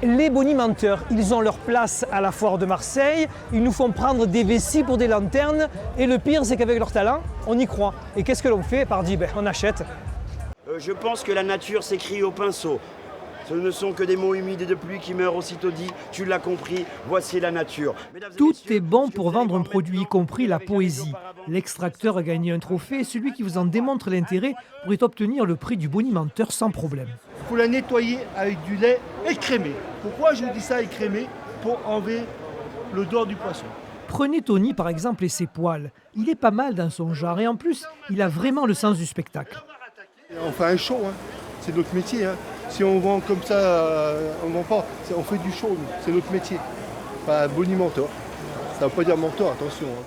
Les bonimenteurs, ils ont leur place à la foire de Marseille, ils nous font prendre des vessies pour des lanternes et le pire c'est qu'avec leur talent, on y croit. Et qu'est-ce que l'on fait? Pardi, on achète. Je pense que la nature s'écrit au pinceau. Ce ne sont que des mots humides de pluie qui meurent aussitôt dit. Tu l'as compris, voici la nature. Tout est bon pour vendre un produit, y compris la poésie. L'extracteur a gagné un trophée et celui qui vous en démontre l'intérêt pourrait obtenir le prix du bonimenteur sans problème. Il faut la nettoyer avec du lait écrémé. Pourquoi je dis ça écrémé? Pour enlever l'odeur du poisson. Prenez Tony par exemple et ses poils. Il est pas mal dans son genre et en plus, il a vraiment le sens du spectacle. On fait un show, hein. C'est notre métier. Hein. Si on vend comme ça, on vend pas. On fait du show, c'est notre métier. Pas bonimenteur. Ça ne veut pas dire menteur, attention. Hein.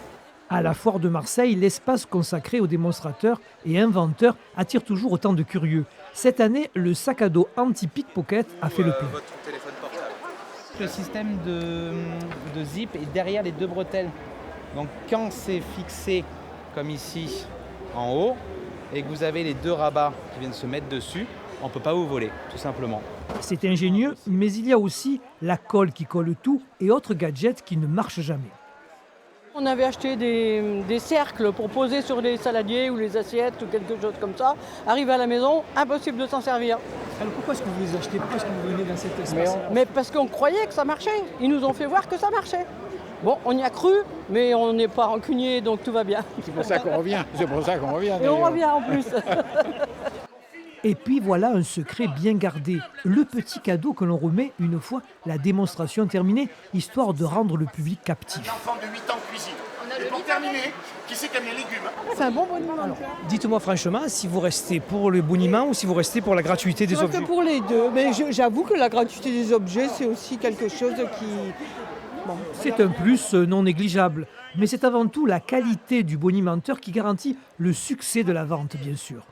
À la foire de Marseille, l'espace consacré aux démonstrateurs et inventeurs attire toujours autant de curieux. Cette année, le sac à dos anti-pickpocket a fait le plein. Le système de zip est derrière les deux bretelles. Donc quand c'est fixé comme ici en haut et que vous avez les deux rabats qui viennent se mettre dessus, on ne peut pas vous voler, tout simplement. C'est ingénieux, mais il y a aussi la colle qui colle tout et autres gadgets qui ne marchent jamais. On avait acheté des cercles pour poser sur les saladiers ou les assiettes ou quelque chose comme ça. Arrivé à la maison, impossible de s'en servir. Alors pourquoi est-ce que vous les achetez? Pourquoi est-ce que vous venez dans cet espace? Mais parce qu'on croyait que ça marchait. Ils nous ont fait voir que ça marchait. Bon, on y a cru, mais on n'est pas rancunier, donc tout va bien. C'est pour ça qu'on revient. C'est pour ça qu'on revient. Et on revient en plus. Et puis voilà un secret bien gardé, le petit cadeau que l'on remet une fois la démonstration terminée, histoire de rendre le public captif. Un enfant de 8 ans cuisine. Et pour terminer, qui c'est qui aime les légumes? C'est un bon boniment. Dites-moi franchement si vous restez pour le boniment ou si vous restez pour la gratuité des Je reste objets. pour les deux, mais j'avoue que la gratuité des objets, c'est aussi quelque chose qui... Bon, C'est un plus non négligeable, mais c'est avant tout la qualité du bonimenteur qui garantit le succès de la vente, bien sûr.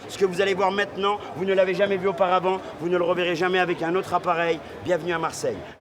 Ce que vous allez voir maintenant, vous ne l'avez jamais vu auparavant, vous ne le reverrez jamais avec un autre appareil. Bienvenue à Marseille.